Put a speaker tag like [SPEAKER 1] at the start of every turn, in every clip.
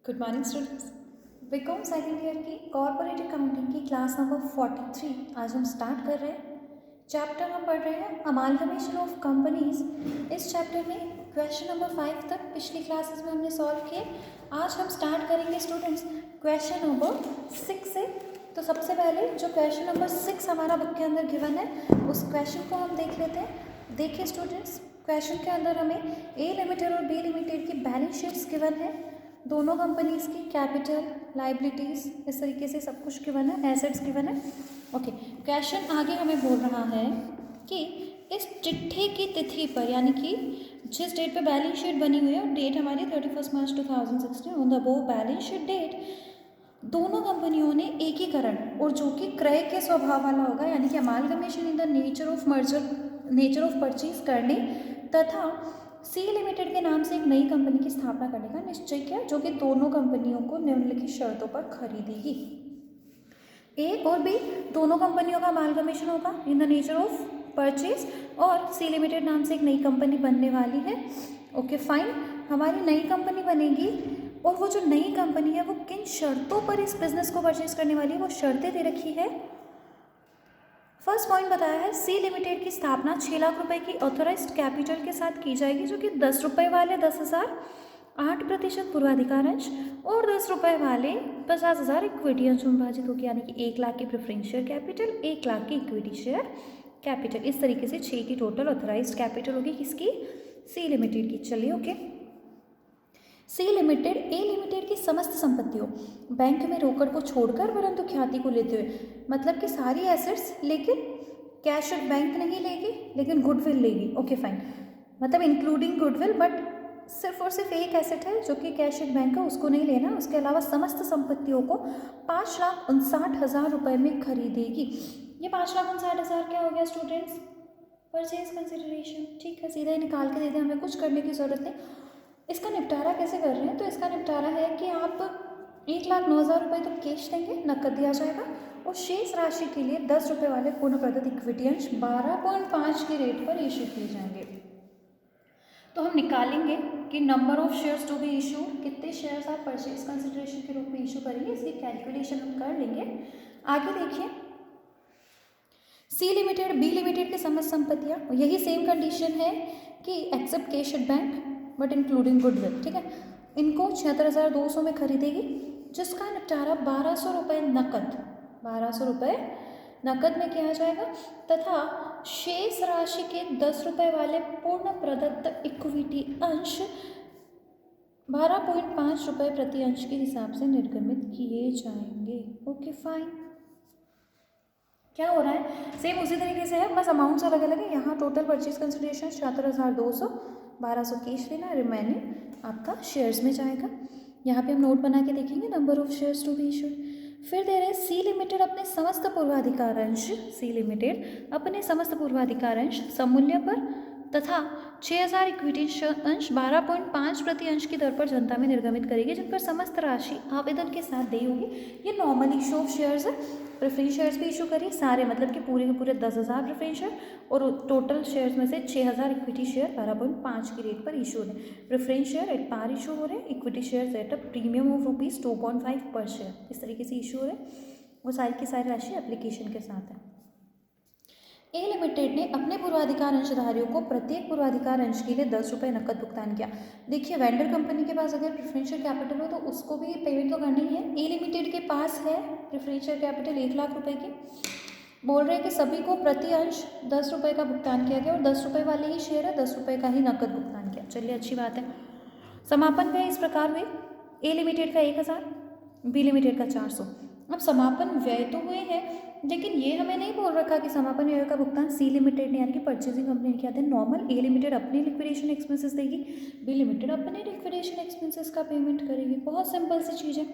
[SPEAKER 1] Good morning students. B Com second year की corporate accounting की class number 43 आज हम स्टार्ट कर रहे हैं। चैप्टर हम पढ़ रहे हैं अमालगमेशन ऑफ कंपनीज। इस चैप्टर में क्वेश्चन नंबर 5 तक पिछली क्लासेस में हमने सॉल्व किए। आज हम स्टार्ट करेंगे स्टूडेंट्स क्वेश्चन नंबर 6 से। तो सबसे पहले जो क्वेश्चन नंबर 6 हमारा बुक के अंदर गिवन है उस क्वेश्चन को हम देख लेते हैं। देखिए स्टूडेंट्स, क्वेश्चन के अंदर हमें ए लिमिटेड और बी लिमिटेड की बैलेंस शीट्स गिवन है। दोनों कंपनीज की कैपिटल, लाइबिलिटीज़, इस तरीके से सब कुछ गिवन है, एसेट्स गिवन है। ओके, क्वेश्चन आगे हमें बोल रहा है कि इस चिट्ठी की तिथि पर, यानी कि जिस डेट पे बैलेंस शीट बनी हुई है और डेट हमारी 31 March 2016, on the above balance sheet date दोनों कंपनियों ने एकीकरण, और जो कि क्रय के स्वभाव वाला होगा, यानी कि amalgamation in the nature of merger, nature of purchase करने तथा सी लिमिटेड के नाम से एक नई कंपनी की स्थापना करने का निश्चय किया, जो कि दोनों कंपनियों को निम्नलिखित शर्तों पर खरीदेगी। ए और बी दोनों कंपनियों का अमालगमेशन होगा in the nature of purchase, और सी लिमिटेड नाम से एक नई कंपनी बनने वाली है। ओके फाइन, हमारी नई कंपनी बनेगी और वो जो नई कंपनी है वो किन शर्तों पर इस बिजनेस को परचेज करने वाली है, वो शर्तें दे रखी है। फर्स्ट पॉइंट बताया है सी लिमिटेड की स्थापना 6 लाख रुपए की ऑथोराइज्ड कैपिटल के साथ की जाएगी, जो कि 10 रुपये वाले 10,000, 8% पूर्वाधिकार अंश और 10 रुपये वाले 50,000 इक्विटी अंश में विभाजित होगी, यानी कि 1 लाख की प्रेफरेंस शेयर कैपिटल, 1 लाख की इक्विटी शेयर कैपिटल। इस तरीके से 6 की टोटल ऑथोराइज्ड कैपिटल होगी किसकी, सी लिमिटेड की। चलिए okay, C limited A limited की समस्त संपत्तियों बैंक में रोकड़ को छोड़कर परंतु ख्याति को लेते हुए, मतलब कि सारी एसेट्स, लेकिन कैश एट बैंक नहीं लेगी लेकिन गुडविल लेगी। ओके फाइन, मतलब इंक्लूडिंग गुडविल, बट सिर्फ और सिर्फ एक एसेट है जो कि कैश एट बैंक है, उसको नहीं लेना। उसके अलावा समस्त संपत्तियों को 5,59,000 रुपये में खरीदेगी। ये 5,59,000 क्या हो गया स्टूडेंट्स, परचेज कंसिडरेशन। ठीक है, सीधा ही निकाल के दे दें, हमें कुछ करने की ज़रूरत नहीं। इसका निपटारा कैसे कर रहे हैं, तो इसका निपटारा है कि आप 1,09,000 रुपये तो कैश देंगे, नकद दिया जाएगा, और शेष राशि के लिए 10 रुपये वाले पूर्ण प्रदत्त इक्विटी अंश 12.5 के रेट पर इशू किए जाएंगे। तो हम निकालेंगे कि number of shares to be issue, कितने शेयर्स आप परचेज कंसिडरेशन के रूप में इशू करेंगे, इसकी कैलकुलेशन हम कर लेंगे। आगे देखिए, सी लिमिटेड बी लिमिटेड की समस्त संपत्तियाँ, यही सेम कंडीशन है कि except cash at bank but including goodwill. ठीक है, इनको 76,200 में खरीदेगी, जिसका निपटारा 1,200 रुपये नकद, 1,200 रुपये नकद में किया जाएगा, तथा शेष राशि के 10 रुपये वाले पूर्ण प्रदत्त इक्विटी अंश 12.5 रुपये प्रति अंश के हिसाब से निर्गमित किए जाएंगे। ओके फाइन, क्या हो रहा है, सेम उसी तरीके से है, बस अमाउंट्स अलग अलग है। यहाँ टोटल परचेज कंसिडरेशन 76,200, 1,200 कैश लेना, रिमेनिंग आपका शेयर्स में जाएगा। यहाँ पे हम नोट बना के देखेंगे number of shares to be issued. फिर दे रहे हैं सी लिमिटेड अपने समस्त पूर्वाधिकार अंश, सी लिमिटेड अपने समस्त पूर्वाधिकार अंश समूल्य पर तथा 6,000 इक्विटी अंश 12.5 प्रति अंश की दर पर जनता में निर्गमित करेगी, जिन पर समस्त राशि आवेदन के साथ दी होगी। ये नॉर्मल इशू ऑफ शेयर्स है। प्रेफरेंस शेयर्स भी इशू करिए सारे, मतलब कि पूरे के पूरे 10,000 प्रेफरेंस शेयर, और टोटल शेयर्स में से 6,000 इक्विटी शेयर 12.5 की रेट पर इशू हो रहे हैं। Preference share at par issue हो रहे हैं, equity share at a premium of ₹2.5 per share, इस तरीके से इशू हो रहे हैं। वो सारी की सारी राशि एप्लीकेशन के साथ है। ए लिमिटेड ने अपने पूर्वाधिकार अंशधारियों को प्रत्येक पूर्वाधिकार अंश के लिए 10 रुपये नकद भुगतान किया। देखिए, वेंडर कंपनी के पास अगर प्रेफरेंशियल कैपिटल हो तो उसको भी पेमेंट तो करनी ही है। ए लिमिटेड के पास है प्रेफरेंशियल कैपिटल 1 लाख रुपए की, बोल रहे हैं कि सभी को प्रति अंश 10 रुपये का भुगतान किया गया, और 10 रुपये वाले ही शेयर है, 10 रुपये का ही नकद भुगतान किया। चलिए अच्छी बात है। समापन व्यय इस प्रकार हुए, ए लिमिटेड का 1,000, बी लिमिटेड का 400। अब समापन व्यय तो हुए हैं, लेकिन ये हमें नहीं बोल रखा कि समापन व्यय का भुगतान सी लिमिटेड ने, यानी कि परचेजिंग कंपनी ने किया था। नॉर्मल ए लिमिटेड अपने लिक्विडेशन एक्सपेंसेस देगी, बी लिमिटेड अपने लिक्विडेशन एक्सपेंसेस का पेमेंट करेगी। बहुत सिंपल सी चीज़ है।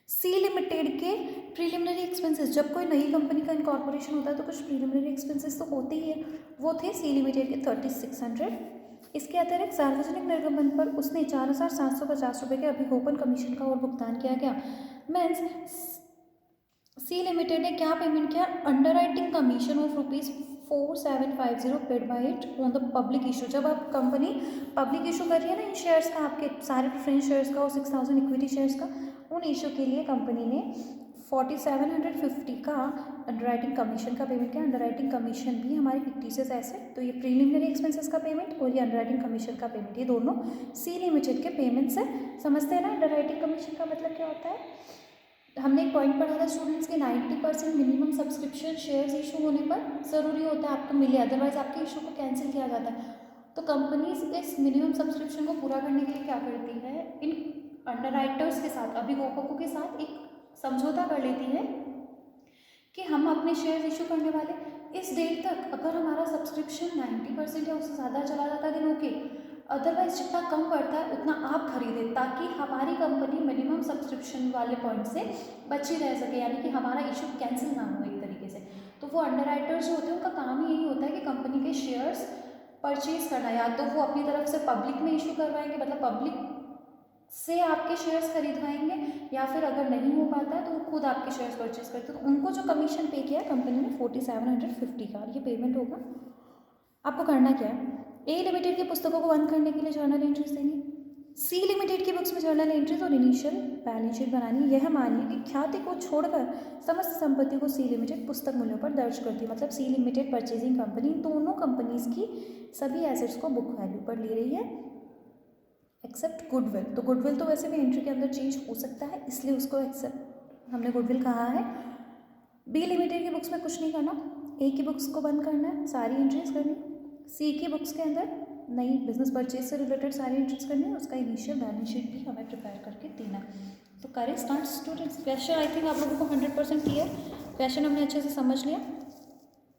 [SPEAKER 1] सी लिमिटेड के प्रीलिमिनरी एक्सपेंसेस, जब कोई नई कंपनी का इनकॉर्पोरेशन होता है तो कुछ प्रीलिमिनरी एक्सपेंसेस तो होते ही है, वो थे सी लिमिटेड के 3,600। इसके अतिरिक्त सार्वजनिक निर्गमन पर उसने 4,750 रुपये के अभिगोपन कमीशन का और भुगतान किया गया। मीन्स सी लिमिटेड ने क्या पेमेंट किया, under writing commission of 4750 paid by it on the public issue. जब आप कंपनी पब्लिक इशू कर रही है ना इन शेयर्स का, आपके सारे प्रेफरेंस शेयर्स का और 6000 इक्विटी शेयर्स का, उन इशू के लिए कंपनी ने 4750 का अंडरराइटिंग कमीशन का पेमेंट किया। अंडरराइटिंग कमीशन भी हमारे फिक्टिशियस एसेट, तो ये प्रीलिमिनरी एक्सपेंसेस का पेमेंट और ये अंडरराइटिंग कमीशन का पेमेंट, ये दोनों सी लिमिटेड के पेमेंट्स है। समझते हैं ना अंडरराइटिंग कमीशन का मतलब क्या होता है? हमने एक पॉइंट पढ़ा था स्टूडेंट्स के 90% मिनिमम सब्सक्रिप्शन शेयर्स इशू होने पर ज़रूरी होता है आपको मिले, अदरवाइज आपके इशू को कैंसिल किया जाता है। तो कंपनीज इस मिनिमम सब्सक्रिप्शन को पूरा करने के लिए क्या करती है, इन अंडरराइटर्स के साथ, अभिभावकों के साथ एक समझौता कर लेती है कि हम अपने शेयर्स इशू करने वाले इस डेट तक, अगर हमारा सब्सक्रिप्शन 90% या उससे ज़्यादा चला जाता है दिनों के, अदरवाइज जितना कम पड़ता है उतना आप खरीदें, ताकि हमारी कंपनी मिनिमम सब्सक्रिप्शन वाले पॉइंट से बची रह सके, यानी कि हमारा इशू कैंसिल ना हो एक तरीके से। तो वो अंडरराइटर्स जो होते हैं उनका काम ही यही होता है कि कंपनी के शेयर्स परचेज करना, या तो वो अपनी तरफ से पब्लिक में इशू करवाएंगे, मतलब पब्लिक से आपके शेयर्स खरीदवाएंगे, या फिर अगर नहीं हो पाता है तो वो खुद आपके शेयर्स परचेज करते हैं। तो उनको जो कमीशन पे किया है कंपनी ने 4750 का, ये पेमेंट होगा। आपको करना क्या है, ए लिमिटेड की पुस्तकों को बंद करने के लिए जर्नल एंट्रीज देंगे, सी लिमिटेड की बुक्स में जर्नल एंट्रीज और इनिशियल बैलेंस शीट बनानी। यह मानिए कि ख्याति को छोड़कर समस्त संपत्ति को सी लिमिटेड पुस्तक मूल्यों पर दर्ज करती है, मतलब सी लिमिटेड परचेजिंग कंपनी दोनों कंपनीज की सभी एसेट्स को बुक वैल्यू पर ले रही है एक्सेप्ट गुडविल। तो गुडविल तो वैसे भी एंट्री के अंदर चेंज हो सकता है, इसलिए उसको एक्सेप्ट हमने गुडविल कहा है। बी लिमिटेड की बुक्स में कुछ नहीं करना, ए की बुक्स को बंद करना है, सारी एंट्रीज करनी। सी की बुक्स के अंदर नई बिजनेस परचेज से रिलेटेड सारी एंट्रीज करनी है, उसका इनिशियल बैलेंस शीट भी हमें प्रिपेयर करके देना है। तो करें start students. Question I think आप लोगों को 100% क्लियर, क्वेश्चन हमने अच्छे से समझ लिया।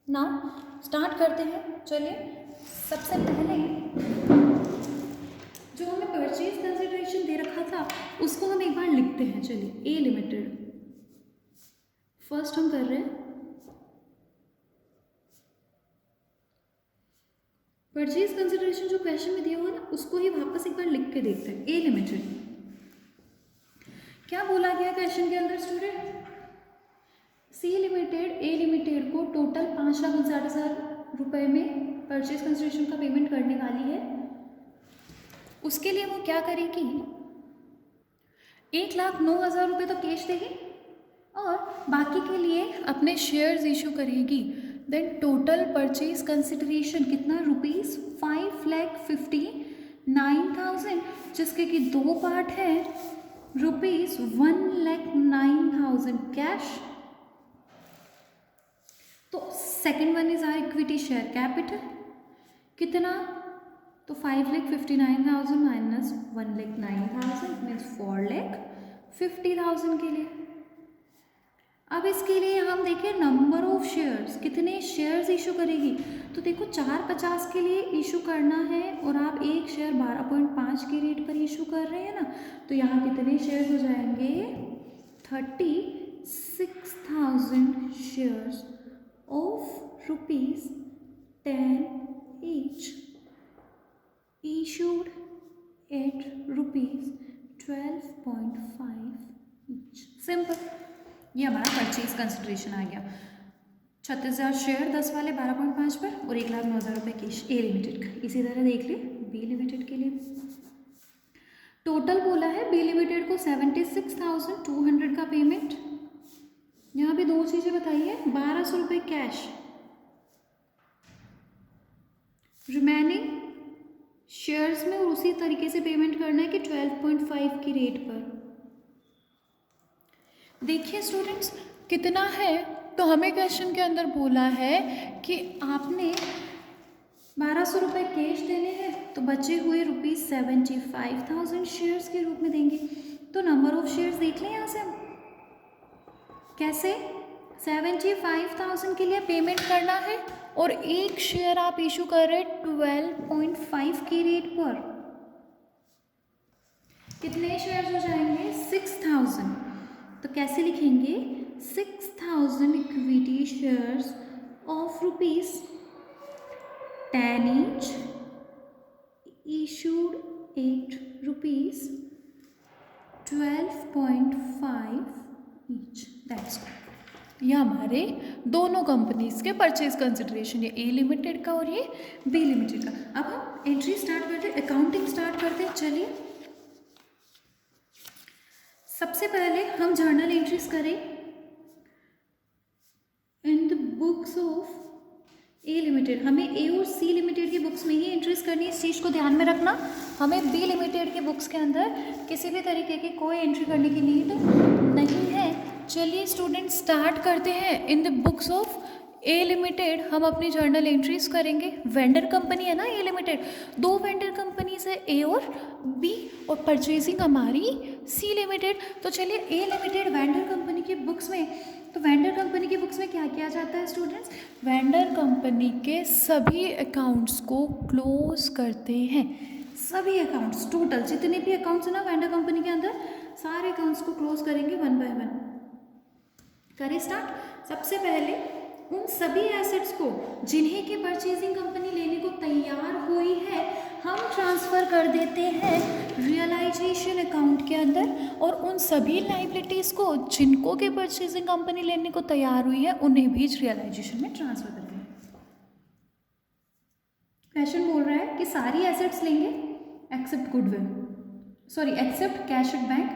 [SPEAKER 1] नाउ स्टार्ट करते हैं। चलिए सबसे पहले जो हमें परचेज कंसिडरेशन दे रखा था उसको हम एक बार लिखते हैं। चलिए ए लिमिटेड फर्स्ट हम कर रहे हैं, परचेज कंसिडरेशन जो क्वेश्चन में दिया हुआ ना उसको ही वापस एक बार लिख के देखते हैं। ए लिमिटेड क्या बोला गया क्वेश्चन के अंदर student, C limited A limited को टोटल 5,59,000 रुपये में परचेज कंसिडरेशन का पेमेंट करने वाली है। उसके लिए वो क्या करेगी, 1,09,000 रुपये तो कैश देगी और बाकी के लिए अपने शेयर्स इशू करेगी। देन टोटल परचेज कंसिडरेशन कितना, रुपीज़ 5,59,000, जिसके कि दो पार्ट है, रुपीज़ 1,09,000 कैश। तो second one is are equity share capital, कितना, तो 5,59,000 माइनस 1,09,000 मीन्स 4,50,000 के लिए। अब इसके लिए हम देखें नंबर ऑफ शेयर्स, कितने शेयर्स इशू करेगी। तो देखो 450 के लिए इशू करना है और आप एक शेयर 12.5 के रेट पर इशू कर रहे हैं ना, तो यहाँ कितने शेयर्स हो जाएंगे, 36,000 shares of ₹10 each issued at ₹12.5 each। Simple, ये हमारा परचेज कंसिडरेशन आ गया। 36,000 शेयर 10 वाले 12.5 पर और 1,09,000 रुपये कैश ए लिमिटेड का। इसी तरह देख ले बी लिमिटेड के लिए, टोटल बोला है बी लिमिटेड को 76,200 का पेमेंट। यहाँ भी दो चीज़ें बताई है, 1,200 रुपये कैश, रिमेनिंग शेयर्स में, और उसी तरीके से पेमेंट करना है कि 12.5 की रेट पर। देखिए स्टूडेंट्स कितना है, तो हमें क्वेश्चन के अंदर बोला है कि आपने 1,200 रुपये कैश देने हैं, तो बचे हुए ₹75,000 शेयर्स के रूप में देंगे। तो नंबर ऑफ शेयर्स देख लें यहाँ से हम कैसे, 75,000 के लिए पेमेंट करना है और एक शेयर आप इशू कर रहे 12.5 की रेट पर। कितने शेयर्स हो जाएंगे, 6,000। तो कैसे लिखेंगे, 6,000 equity shares of ₹10 each issued at ₹12.5 each। That's ये हमारे दोनों कंपनीज के परचेज कंसिडरेशन, ये ए लिमिटेड का और ये बी लिमिटेड का। अब हम एंट्री स्टार्ट करते हैं, अकाउंटिंग स्टार्ट करते हैं। चलिए सबसे पहले हम जर्नल एंट्रीज करें इन the books of A limited. हमें ए और सी लिमिटेड की बुक्स में ही एंट्रीज करनी है, इस चीज़ को ध्यान में रखना। हमें बी लिमिटेड की बुक्स के अंदर किसी भी तरीके की कोई एंट्री करने की नीड नहीं है। चलिए स्टूडेंट स्टार्ट करते हैं। इन the books of A limited हम अपनी जर्नल एंट्रीज करेंगे। वेंडर कंपनी है ना ए लिमिटेड, दो वेंडर कंपनीज है ए और बी, और परचेजिंग हमारी सी लिमिटेड। तो चलिए ए लिमिटेड वेंडर कंपनी की बुक्स में, तो वेंडर कंपनी की बुक्स में क्या किया जाता है स्टूडेंट्स, वेंडर कंपनी के सभी अकाउंट्स को क्लोज करते हैं। सभी अकाउंट्स, टोटल जितने भी अकाउंट्स हैं ना वेंडर कंपनी के अंदर, सारे अकाउंट्स को क्लोज करेंगे वन बाय वन। करें स्टार्ट। सबसे पहले उन सभी एसेट्स को जिन्हें की परचेजिंग कंपनी लेने को तैयार हुई है, हम ट्रांसफ़र कर देते हैं रियलाइजेशन अकाउंट के अंदर, और उन सभी लाइबिलिटीज़ को जिनको के परचेजिंग कंपनी लेने को तैयार हुई है उन्हें भी रियलाइजेशन में ट्रांसफ़र कर देंगे। क्वेश्चन बोल रहा है कि सारी एसेट्स लेंगे except goodwill, sorry except cash at bank,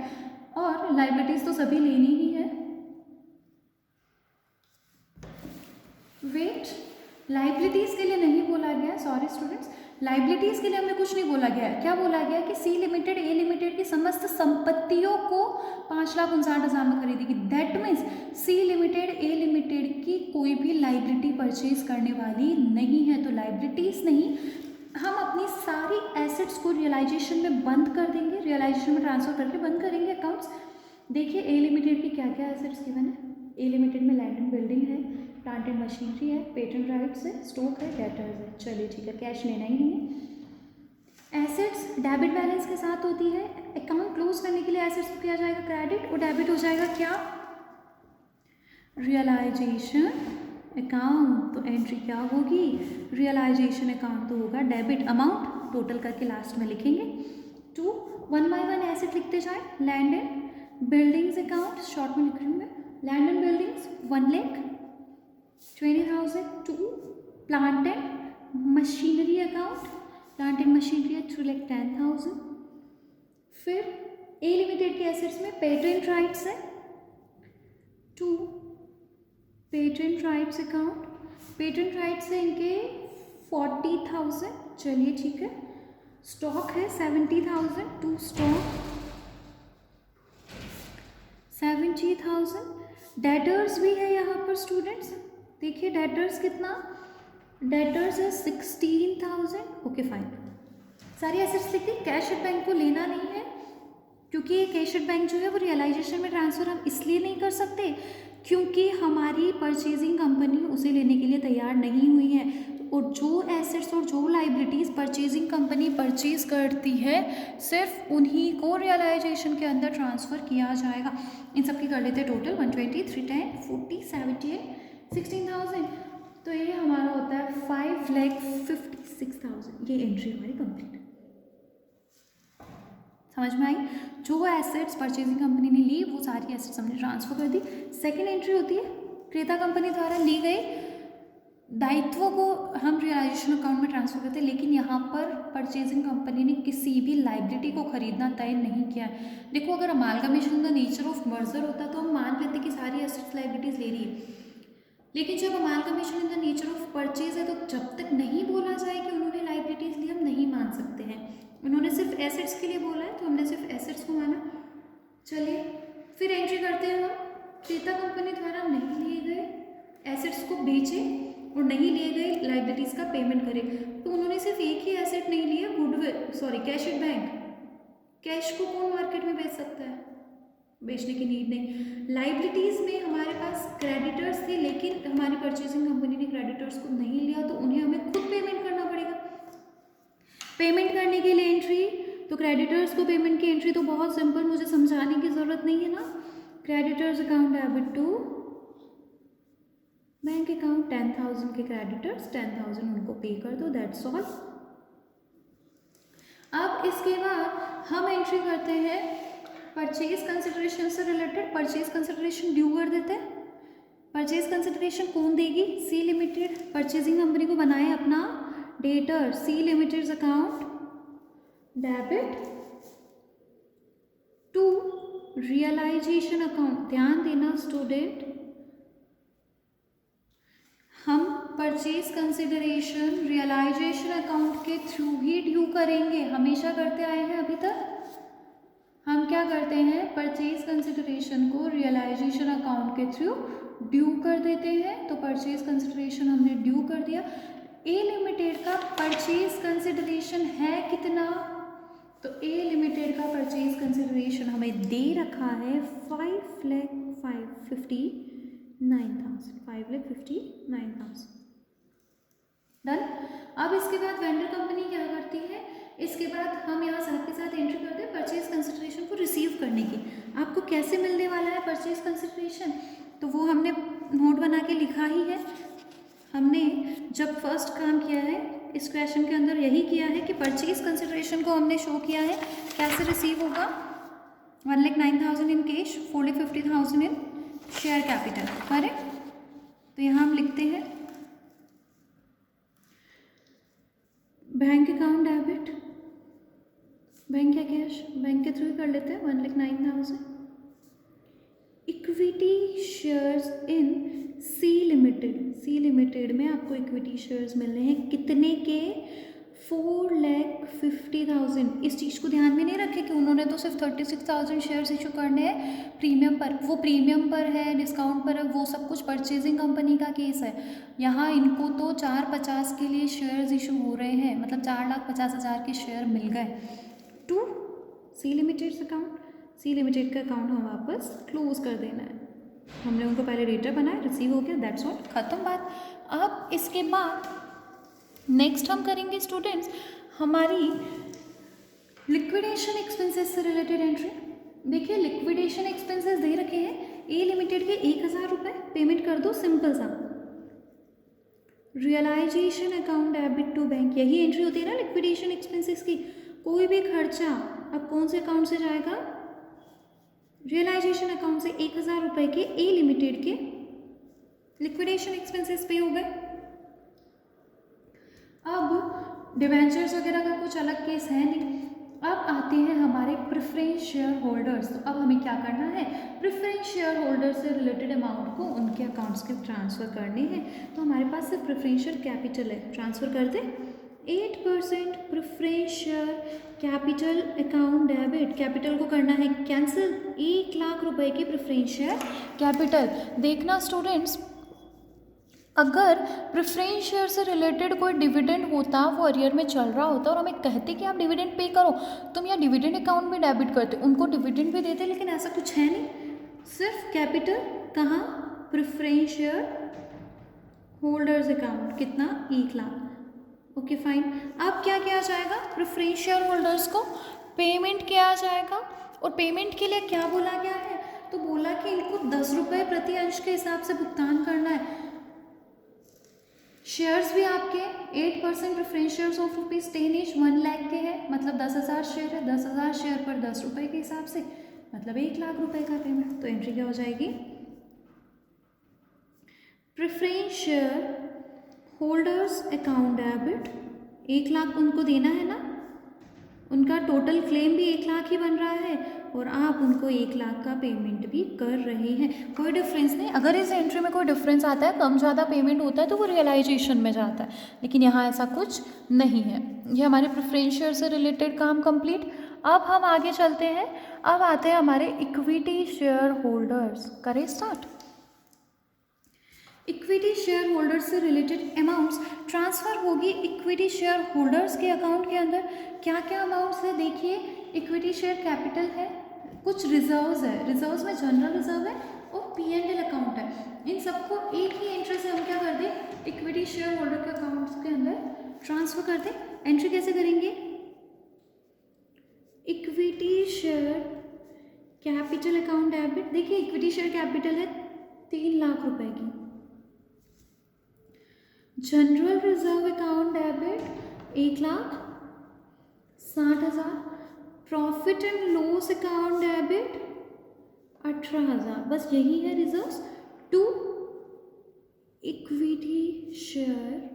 [SPEAKER 1] और लाइबिलिटीज़ तो सभी लेनी ही है। वेट, लाइबिलिटीज़ के लिए नहीं बोला गया, सॉरी स्टूडेंट्स, लाइबिलिटीज़ के लिए हमें कुछ नहीं बोला गया है। क्या बोला गया कि सी लिमिटेड ए लिमिटेड की समस्त संपत्तियों को 5,59,000 में खरीदेगी। That means C limited A limited की कोई भी लाइबिलिटी परचेज करने वाली नहीं है। तो लाइबिलिटीज़ नहीं, हम अपनी सारी एसेट्स को रियलाइजेशन में बंद कर देंगे, रियलाइजेशन में ट्रांसफर करके बंद करेंगे अकाउंट्स। देखिए ए लिमिटेड की क्या क्या एसेट्स गिवन है। ए लिमिटेड में लैंड एंड बिल्डिंग है, प्लांट एंड मशीनरी है, पेटेंट राइट्स है, स्टॉक है, डेटर्स है। चलिए ठीक है, कैश लेना ही नहीं है। एसेट्स डेबिट बैलेंस के साथ होती है। अकाउंट क्लोज करने के लिए एसेट्स को किया जाएगा क्रेडिट, और डेबिट हो जाएगा क्या, रियलाइजेशन अकाउंट। तो एंट्री क्या होगी, रियलाइजेशन अकाउंट तो होगा डेबिट, अमाउंट टोटल करके लास्ट में लिखेंगे। 2 1 बाय 1 एसेट लिखते जाए। Land and buildings account short में लिख रही हूँ मैं, land and buildings 1,20,000। 2 plant and machinery account, plant and machinery है 3,10,000। फिर ए लिमिटेड के एसेट्स में पेटेंट राइट्स है 2 patent rights account, patent rights है इनके 40,000। चलिए ठीक है। स्टॉक है 70,000, 2 स्टॉक 70,000। डेटर्स भी है यहाँ पर स्टूडेंट्स, देखिए डेटर्स कितना, डेटर्स है 16,000। ओके फाइन, सारी एसेट्स लिख दी। कैश एट बैंक को लेना नहीं है, क्योंकि ये कैश एट बैंक जो है वो रियलाइजेशन में ट्रांसफ़र हम इसलिए नहीं कर सकते क्योंकि हमारी परचेजिंग कंपनी उसे लेने के लिए तैयार नहीं हुई है। और जो एसेट्स और जो लाइबिलिटीज़ परचेजिंग कंपनी परचेज करती है सिर्फ उन्हीं को रियलाइजेशन के अंदर ट्रांसफ़र किया जाएगा। इन सब की कर लेते हैं टोटल 120, 310, 40, 70, 16,000। तो ये हमारा होता है 5,56,000। ये एंट्री हमारी कंप्लीट। समझ में आई। जो एसेट्स परचेजिंग कंपनी ने ली वो सारी एसेट्स हमने ट्रांसफ़र कर दी। सेकेंड एंट्री होती है क्रेता कंपनी द्वारा ली गई दायित्वों को हम रियलाइजेशन अकाउंट में ट्रांसफ़र करते हैं, लेकिन यहाँ पर परचेजिंग कंपनी ने किसी भी लाइबिलिटी को खरीदना तय नहीं किया है। देखो अगर amalgamation the nature of merger होता तो हम मान लेते कि सारी एसेट्स लाइबिलिटीज़ ले रही है, लेकिन जब amalgamation in the nature of purchase है तो जब तक नहीं बोला जाए कि उन्होंने लाइबिलिटीज़ ली हम नहीं मान सकते हैं। उन्होंने सिर्फ एसेट्स के लिए बोला है तो हमने सिर्फ एसेट्स को माना। चलिए फिर एंट्री करते हैं हम, क्रेता कंपनी द्वारा नहीं लिए गए एसेट्स को बेचे और नहीं लिए गए लाइबिलिटीज़ का पेमेंट करे। तो उन्होंने सिर्फ एक ही एसेट नहीं लिया, goodwill, sorry cash at bank. Cash को कौन मार्केट में बेच सकता है, बेचने की नीड नहीं। लाइबिलिटीज़ में हमारे पास क्रेडिटर्स थे, लेकिन हमारी परचेजिंग कंपनी ने क्रेडिटर्स को नहीं लिया तो उन्हें हमें खुद पेमेंट करना पड़ेगा। पेमेंट करने के लिए एंट्री, तो क्रेडिटर्स को पेमेंट की एंट्री तो बहुत सिंपल, मुझे समझाने की ज़रूरत नहीं है ना। Creditors account debit to bank account, 10,000 के क्रेडिटर्स 10,000 उनको पे कर दो, दैट्स ऑल। अब इसके बाद हम एंट्री करते हैं परचेज कंसिडरेशन से रिलेटेड। परचेज कंसिडरेशन ड्यू कर देते हैं। परचेज कंसिडरेशन कौन देगी? सी लिमिटेड परचेजिंग कंपनी को बनाए अपना debtor, C limited account debit to realisation account. ध्यान देना स्टूडेंट, हम परचेज कंसिडरेशन रियलाइजेशन अकाउंट के थ्रू ही ड्यू करेंगे, हमेशा करते आए हैं अभी तक। हम क्या करते हैं, परचेज कंसिडरेशन को रियलाइजेशन अकाउंट के थ्रू ड्यू कर देते हैं। तो परचेज कंसिडरेशन हमने ड्यू कर दिया। ए लिमिटेड का परचेज कंसिडरेशन है कितना? तो ए लिमिटेड का परचेज कंसिडरेशन हमें दे रखा है 5,59,000। डन। अब इसके बाद वेंडर कंपनी क्या करती है, इसके बाद हम यहाँ साथ के साथ एंट्री करते हैं परचेज कंसिडरेशन को रिसीव करने की। आपको कैसे मिलने वाला है परचेज कंसिडरेशन, तो वो हमने नोट बना के लिखा ही है। हमने जब फर्स्ट काम किया है इस क्वेश्चन के अंदर यही किया है कि परचेज कंसिडरेशन को हमने शो किया है कैसे रिसीव होगा। 1,09,000 in cash, 40,50,000 in share capital. Correct. तो यहाँ हम लिखते हैं बैंक अकाउंट डेबिट, बैंक या कैश, बैंक के थ्रू ही कर लेते हैं। 1,09,000 equity shares in C limited. C limited में आपको इक्विटी शेयर्स मिलने हैं कितने के? 4,50,000। इस चीज़ को ध्यान में नहीं रखे कि उन्होंने तो सिर्फ 36,000 शेयर्स इशू करने हैं प्रीमियम पर। वो प्रीमियम पर है, डिस्काउंट पर है, वो सब कुछ परचेजिंग कंपनी का केस है। यहाँ इनको तो 450 के लिए शेयर्स इशू हो रहे हैं, मतलब 4,50,000 के शेयर मिल गए to C limited account. C limited का अकाउंट हम वापस क्लोज कर देना है। हमने उनको पहले डेटर बनाया, रिसीव हो गया, दैट्स ऑल, खत्म बात। अब इसके बाद नेक्स्ट हम करेंगे स्टूडेंट्स हमारी लिक्विडेशन एक्सपेंसेस से रिलेटेड एंट्री। देखिए लिक्विडेशन एक्सपेंसेस दे रखे हैं ए लिमिटेड के 1,000 रुपये, पेमेंट कर दो, सिंपल सा। Realisation account debit to bank, यही एंट्री होती है ना लिक्विडेशन एक्सपेंसेस की। कोई भी खर्चा अब कौन से अकाउंट से जाएगा? रियलाइजेशन अकाउंट से 1,000 रुपये के ए लिमिटेड के लिक्विडेशन एक्सपेंसेस पे हो गए। अब डिवेंचर्स वगैरह का कुछ अलग केस है नहीं। अब आते हैं हमारे प्रेफरेंस शेयर होल्डर्स। तो अब हमें क्या करना है, प्रेफरेंस शेयर होल्डर से रिलेटेड अमाउंट को उनके अकाउंट्स के ट्रांसफ़र करने हैं। तो हमारे पास सिर्फ प्रेफरेंशियल कैपिटल है, ट्रांसफ़र कर दें। 8% preference share capital account debit, capital को करना है कैंसिल। 1,00,000 रुपए की प्रेफरेंस शेयर कैपिटल। देखना स्टूडेंट्स, अगर प्रेफरेंस शेयर से रिलेटेड कोई डिविडेंड होता, वो अरियर में चल रहा होता और हमें कहते कि आप डिविडेंड पे करो, तुम यहाँ डिविडेंड अकाउंट में डेबिट करते, उनको डिविडेंड भी देते, लेकिन ऐसा कुछ है नहीं। सिर्फ कैपिटल कहाँ? Preference share holders account. कितना? 1,00,000। Okay fine. अब क्या किया जाएगा? प्रेफरेंस शेयर होल्डर्स को पेमेंट किया जाएगा। और पेमेंट के लिए क्या बोला गया है? तो बोला कि इनको 10 रुपये प्रति अंश के हिसाब से भुगतान करना है। शेयर्स भी आपके 8% प्रेफरेंस शेयर्स ऑफ ₹10 1,00,000 के हैं, मतलब 10,000 शेयर है। 10,000 शेयर पर 10 रुपये के हिसाब से मतलब 1,00,000 रुपये का पेमेंट। तो एंट्री क्या हो जाएगी? Preference share holders account debit 1,00,000 उनको देना है ना, उनका टोटल क्लेम भी 1,00,000 ही बन रहा है और आप उनको 1,00,000 का पेमेंट भी कर रहे हैं। कोई डिफरेंस नहीं। अगर इस एंट्री में कोई डिफरेंस आता है, कम ज़्यादा पेमेंट होता है, तो वो रियलाइजेशन में जाता है, लेकिन यहाँ ऐसा कुछ नहीं है। ये हमारे प्रेफरेंस शेयर से रिलेटेड काम कंप्लीट। अब हम आगे चलते हैं। अब आते हैं हमारे इक्विटी शेयर होल्डर्स। करें स्टार्ट। इक्विटी शेयर होल्डर्स से रिलेटेड अमाउंट्स ट्रांसफ़र होगी इक्विटी शेयर होल्डर्स के अकाउंट के अंदर। क्या क्या अमाउंट्स है देखिए। इक्विटी शेयर कैपिटल है, कुछ रिजर्व्स है, रिजर्व्स में जनरल रिजर्व है और P&L अकाउंट है। इन सबको एक ही एंट्री से हम क्या कर दें, इक्विटी शेयर होल्डर के अकाउंट्स के अंदर ट्रांसफ़र कर दें। एंट्री कैसे करेंगे? Equity share capital account debit. देखिए इक्विटी शेयर कैपिटल है 3,00,000 रुपए की। General reserve account debit 1,60,000। Profit and loss account debit 18,000। बस यही है reserves to equity share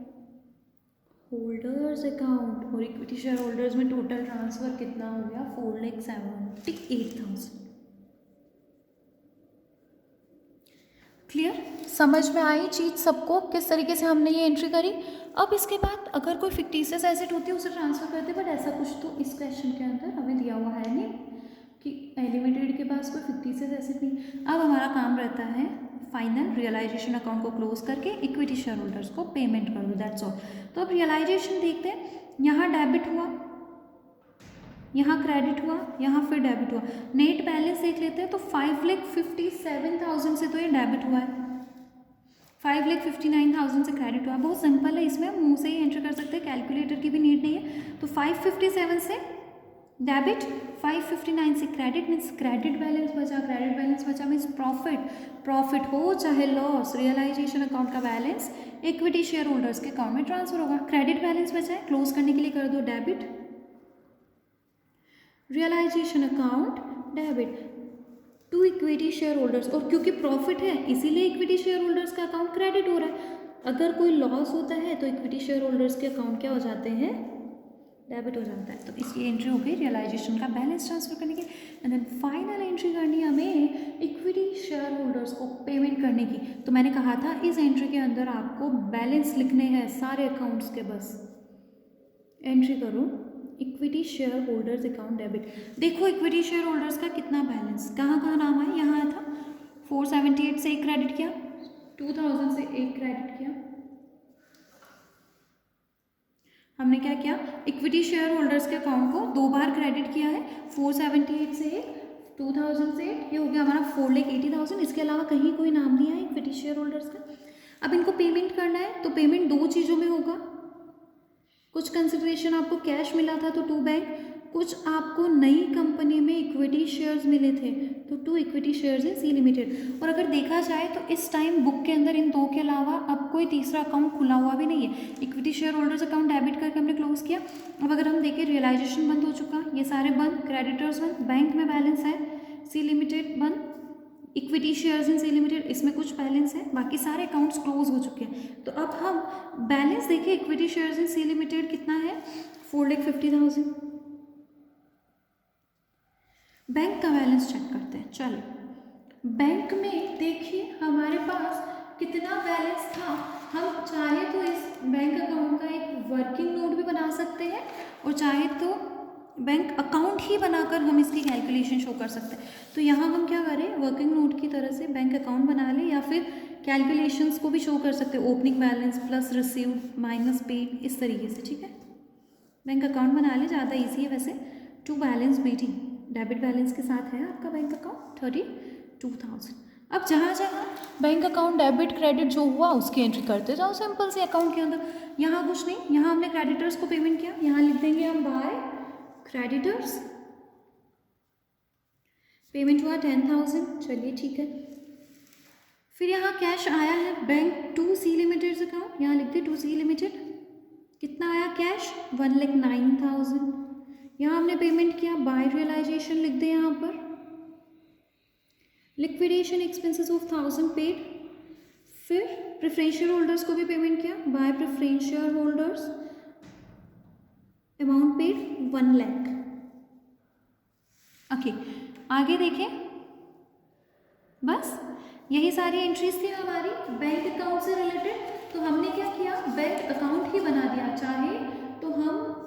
[SPEAKER 1] holders account, और इक्विटी शेयर होल्डर्स में टोटल ट्रांसफर कितना हो गया 4,78,000। क्लियर? समझ में आई चीज़ सबको किस तरीके से हमने ये एंट्री करी। अब इसके बाद अगर कोई फिक्टिशियस एसेट होती है उसे ट्रांसफर करते, बट ऐसा कुछ तो इस क्वेश्चन के अंदर हमें दिया हुआ है नहीं कि लिमिटेड के पास कोई फिक्टिशियस एसेट नहीं। अब हमारा काम रहता है फाइनल रियलाइजेशन अकाउंट को क्लोज करके इक्विटी शेयर होल्डर्स को पेमेंट कर दो, दैट्स ऑल। तो अब रियलाइजेशन देखते हैं, यहाँ डेबिट हुआ, यहाँ क्रेडिट हुआ, यहाँ फिर डेबिट हुआ। नेट बैलेंस देख लेते हैं तो 5,57,000 से तो ये डेबिट हुआ है, 5,59,000 से क्रेडिट हुआ। बहुत सिंपल है, इसमें मुंह से ही एंटर कर सकते हैं, कैलकुलेटर की भी नीड नहीं है। तो 557 से डेबिट, 559 से क्रेडिट, मीन्स क्रेडिट बैलेंस बचा, क्रेडिट बैलेंस बचा मीन्स प्रॉफिट, प्रॉफिट हो चाहे लॉस, रियलाइजेशन अकाउंट का बैलेंस इक्विटी शेयर होल्डर्स के अकाउंट में ट्रांसफर होगा। क्रेडिट बैलेंस बचा है, क्लोज करने के लिए कर दो debit, realisation account debit to equity share holders, और क्योंकि प्रॉफिट है इसीलिए इक्विटी शेयर होल्डर्स का अकाउंट क्रेडिट हो रहा है। अगर कोई लॉस होता है तो इक्विटी शेयर होल्डर्स के अकाउंट क्या हो जाते हैं, डेबिट हो जाता है। तो इसकी एंट्री हो गई रियलाइजेशन का बैलेंस ट्रांसफर करने की। एंड देन फाइनल एंट्री करनी है हमें इक्विटी शेयर होल्डर्स को पेमेंट करने की। तो मैंने कहा था इस एंट्री के अंदर आपको बैलेंस लिखने हैं सारे अकाउंट्स के, बस एंट्री करो equity share holders account debit. देखो इक्विटी शेयर होल्डर्स का कितना बैलेंस, कहाँ कहाँ नाम है, यहाँ आया था 478 से एक क्रेडिट किया, 2000 से एक क्रेडिट किया। हमने क्या किया, इक्विटी शेयर होल्डर्स के अकाउंट को 2 बार क्रेडिट किया है, 478 से एक, 2000 से एक, ये हो गया हमारा 4,80,000। इसके अलावा कहीं कोई नाम नहीं है इक्विटी शेयर होल्डर्स का। अब इनको पेमेंट करना है तो पेमेंट 2 चीज़ों में होगा, कुछ कंसिडरेशन आपको कैश मिला था तो 2 बैंक, कुछ आपको नई कंपनी में इक्विटी शेयर्स मिले थे तो 2 equity shares in C limited. और अगर देखा जाए तो इस टाइम बुक के अंदर इन 2 के अलावा अब कोई तीसरा अकाउंट खुला हुआ भी नहीं है। Equity share holders account debit करके हमने क्लोज किया। अब अगर हम देखें रियलाइजेशन बंद हो चुका, ये सारे बंद, क्रेडिटर्स बंद, बैंक में बैलेंस है, सी लिमिटेड बंद, equity shares in C limited इसमें कुछ बैलेंस है, बाकी सारे अकाउंट्स क्लोज हो चुके हैं। तो अब हम बैलेंस देखें, equity shares in C limited कितना है 4,50,000। बैंक का बैलेंस चेक करते हैं। चलो बैंक में देखिए हमारे पास कितना बैलेंस था। हम चाहे तो इस बैंक अकाउंट का एक वर्किंग नोट भी बना सकते हैं और चाहे तो बैंक अकाउंट ही बनाकर हम इसकी कैलकुलेशन शो कर सकते हैं। तो यहाँ हम क्या करें, वर्किंग नोट की तरह से बैंक अकाउंट बना लें या फिर कैलकुलेशंस को भी शो कर सकते हैं, opening balance plus received minus paid, इस तरीके से। ठीक है, बैंक अकाउंट बना लें, ज़्यादा ईजी है वैसे। To balance BT, debit balance के साथ है आपका बैंक अकाउंट 32,000। अब जहाँ जहाँ बैंक अकाउंट डेबिट क्रेडिट जो हुआ उसकी एंट्री करते जाओ सिंपल सी अकाउंट के अंदर। यहाँ कुछ नहीं, यहाँ हमने क्रेडिटर्स को पेमेंट किया, यहाँ लिख देंगे हम बाय क्रेडिटर्स, पेमेंट हुआ 10,000, चलिए ठीक है। फिर यहाँ कैश आया है bank to C limited account, यहाँ लिखते टू सी लिमिटेड, कितना आया कैश 1,09,000। यहाँ हमने पेमेंट किया बाय रियलाइजेशन, लिख दे यहाँ पर लिक्विडेशन एक्सपेंसेस ऑफ 1,000 पेड। फिर प्रेफरेंशियल होल्डर्स को भी पेमेंट किया by preferential holders, amount paid 1 lakh. Okay, आगे देखें, बस यही सारी एंट्रीज थी हमारी बैंक अकाउंट से रिलेटेड। तो हमने क्या किया, बैंक अकाउंट ही बना दिया। चाहे तो हम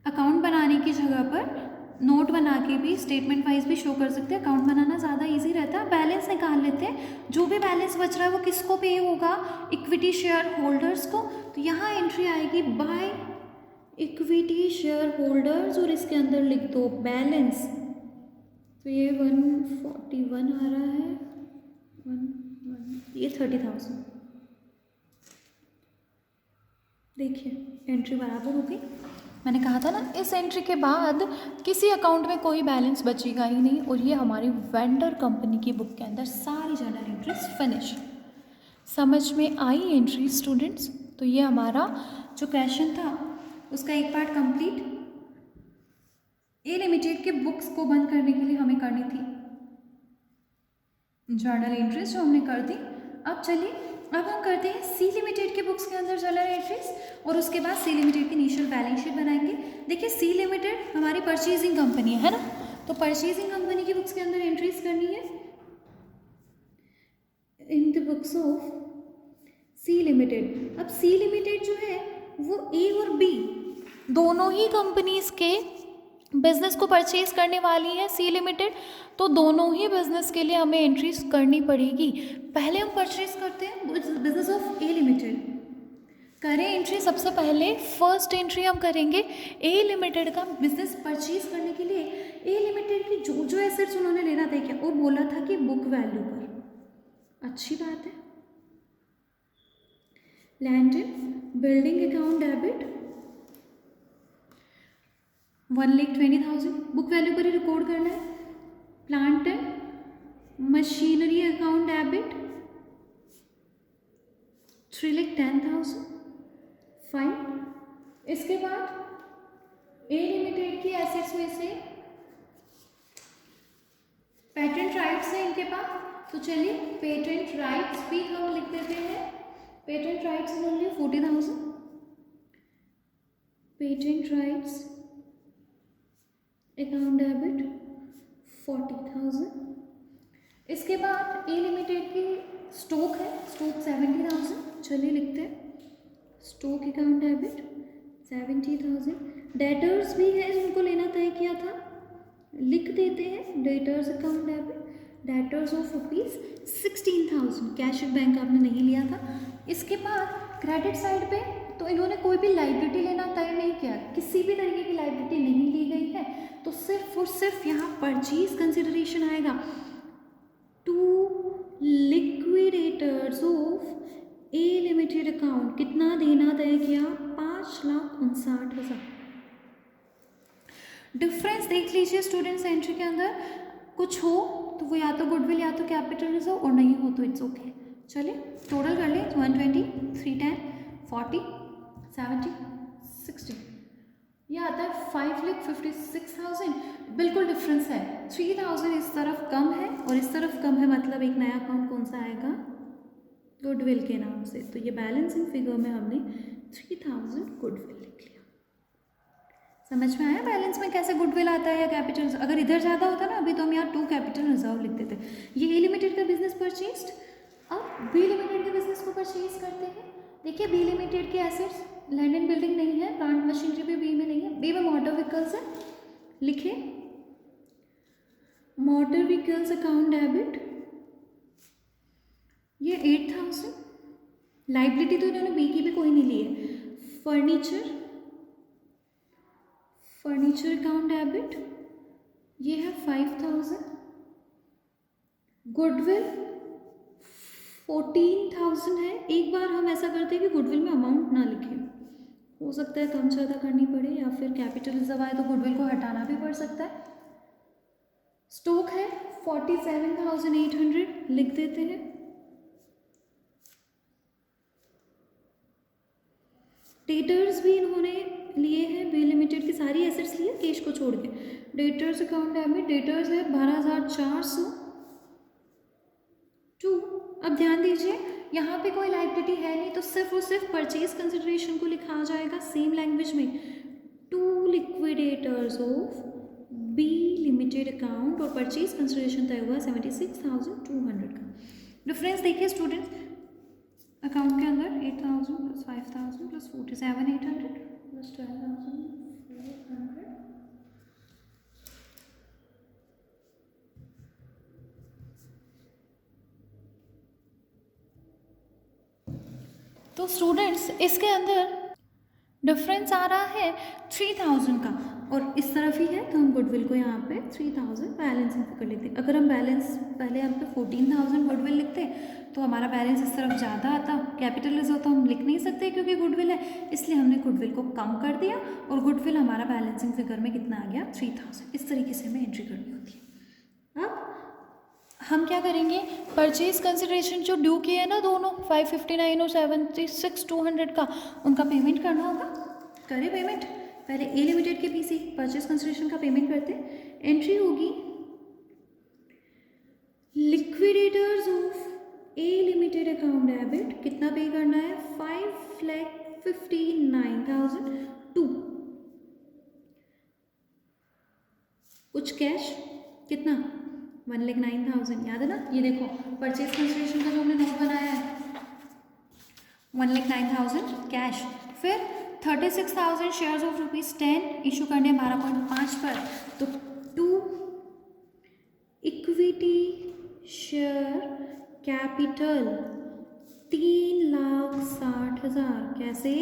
[SPEAKER 1] अकाउंट बनाने की जगह पर नोट बना के भी स्टेटमेंट वाइज भी शो कर सकते हैं। अकाउंट बनाना ज़्यादा इजी रहता है। बैलेंस निकाल लेते हैं, जो भी बैलेंस बच रहा है वो किसको पे होगा, इक्विटी शेयर होल्डर्स को। तो यहाँ एंट्री आएगी बाय इक्विटी शेयर होल्डर्स और इसके अंदर लिख दो बैलेंस। तो ये 141 आ रहा है, ये 30,000। देखिए एंट्री बराबर हो गई। मैंने कहा था ना इस एंट्री के बाद किसी अकाउंट में कोई बैलेंस बचेगा ही नहीं, और ये हमारी वेंडर कंपनी की बुक के अंदर सारी जर्नल एंट्रीज फिनिश। समझ में आई एंट्री स्टूडेंट्स? तो ये हमारा जो क्वेश्चन था उसका एक पार्ट कंप्लीट। ए लिमिटेड के बुक्स को बंद करने के लिए हमें करनी थी जर्नल एंट्रीज जो हमने कर दी। अब चलिए अब हम करते हैं सी लिमिटेड के बुक्स के अंदर जर्नल एंट्रीज और उसके बाद सी लिमिटेड की इनिशियल बैलेंस शीट बनाएंगे। देखिए सी लिमिटेड हमारी परचेजिंग कंपनी है ना, तो परचेजिंग कंपनी की बुक्स के अंदर एंट्रीज करनी है in the books of C limited. अब सी लिमिटेड जो है वो ए और बी दोनों ही कंपनीज के बिजनेस को परचेज करने वाली है सी लिमिटेड, तो दोनों ही बिजनेस के लिए हमें एंट्रीज करनी पड़ेगी। पहले हम परचेज करते हैं बिजनेस ऑफ ए लिमिटेड, करें एंट्री। सबसे पहले फर्स्ट एंट्री हम करेंगे ए लिमिटेड का बिजनेस परचेज करने के लिए। ए लिमिटेड की जो जो एसेट्स उन्होंने लेना था क्या, वो बोला था कि बुक वैल्यू पर, अच्छी बात है। Land and building account debit 1,20,000 book value पर ही रिकॉर्ड करना है। Plant and machinery account debit 3,10,000 fine. इसके बाद ए लिमिटेड की एसेट्स में से पेटेंट राइट्स है इनके पास, तो चलिए पेटेंट राइट्स भी हम लिख देते हैं। Patent rights only 40,000, patent rights account debit 40,000। इसके बाद ए लिमिटेड की स्टॉक है, स्टॉक 70,000, चलिए लिखते हैं स्टॉक अकाउंट डेबिट 70,000। डेटर्स भी है जिनको लेना तय किया था, लिख देते हैं debtors account debit, debtors of ₹16,000, cash at bank आपने नहीं लिया था। इसके बाद क्रेडिट साइड पे तो इन्होंने कोई भी लाइबिलिटी लेना तय नहीं किया, किसी भी तरीके की लाइबिलिटी नहीं ली गई है, तो सिर्फ और सिर्फ यहाँ परचेज कंसिडरेशन आएगा to liquidators of A limited account. कितना देना तय किया, 5,59,000। डिफरेंस देख लीजिए स्टूडेंट्स, एंट्री के अंदर कुछ हो तो वो या तो गुडविल या तो कैपिटल रिजर्व, और नहीं हो तो इट्स ओके। चलिए टोटल कर लें, 120, 310, 40, 70, 60, ये आता है 5,56,000। बिल्कुल डिफरेंस है, 3,000 इस तरफ कम है और इस तरफ कम है, मतलब एक नया अकाउंट कौन सा आएगा, गुडविल के नाम से। तो ये बैलेंसिंग फिगर में हमने 3,000 गुडविल लिख लिया। समझ में आया बैलेंस में कैसे गुडविल आता है या कैपिटल। अगर इधर ज़्यादा होता ना अभी तो हम यहाँ 2 कैपिटल रिजर्व लिख देते। ये ए लिमिटेड का बिजनेस परचेज्ड। अब बी लिमिटेड के बिजनेस को परचेज करते हैं। देखिए बी लिमिटेड के एसेट्स, लैंड एंड बिल्डिंग नहीं है, प्लांट मशीनरी भी बी में नहीं है, बी में मोटर व्हीकल्स है, लिखे मोटर व्हीकल्स अकाउंट डेबिट ये 8,000। लाइबिलिटी तो इन्होंने बी की भी कोई नहीं ली है। फर्नीचर अकाउंट डेबिट ये है 5,000। गुडविल 14,000 है। एक बार हम ऐसा करते हैं कि गुडविल में अमाउंट ना लिखें, हो सकता है कम ज़्यादा करनी पड़े, या फिर कैपिटल रिजर्व आए तो गुडविल को हटाना भी पड़ सकता है। स्टॉक है 47,800, लिख देते हैं। डेटर्स भी इन्होंने लिए हैं, बी लिमिटेड की सारी एसेट्स लिए कैश को छोड़ के। डेटर्स अकाउंट डेबिट, डेटर्स है 12,402। अब ध्यान दीजिए यहाँ पे कोई लाइबिलिटी है नहीं, तो सिर्फ और सिर्फ परचेज कंसिडरेशन को लिखा जाएगा सेम लैंग्वेज में, to liquidators of B limited account, और परचेज कंसिडरेशन तय हुआ 76,200 का। डिफरेंस देखिए स्टूडेंट्स, अकाउंट के अंदर 8,000 प्लस 5,000 प्लस 47,800 प्लस 12,400। तो स्टूडेंट्स इसके अंदर डिफरेंस आ रहा है 3,000 का, और इस तरफ ही है तो हम गुडविल को यहाँ पे 3,000 बैलेंसिंग फिगर लिखते हैं। अगर हम बैलेंस पहले यहाँ पे 14,000 गुडविल लिखते तो हमारा बैलेंस इस तरफ ज़्यादा आता। कैपिटल रिजर्व तो हम लिख नहीं सकते क्योंकि गुडविल है, इसलिए हमने गुडविल को कम कर दिया और गुडविल हमारा बैलेंसिंग फिगर में कितना आ गया, 3,000। इस तरीके से हमें एंट्री करनी होती है। अब हम क्या करेंगे, परचेज कंसिडरेशन जो ड्यू किए हैं ना दोनों 559 और 76,200 का, उनका पेमेंट करना होगा। करें पेमेंट, पहले ए लिमिटेड के पीसी परचेज कंसिडरेशन का पेमेंट करते हैं। एंट्री होगी liquidators of A limited account debit कितना पे करना है, 5,59,002। कुछ कैश कितना, 1,09,000, याद है ना, ये देखो परचेज कंसिडरेशन का जो हमने नोट बनाया है 1,09,000 कैश। फिर 36,000 शेयर्स ऑफ ₹10 इशू करने 12.5 पर, तो 2 इक्विटी शेयर कैपिटल 3,60,000, कैसे,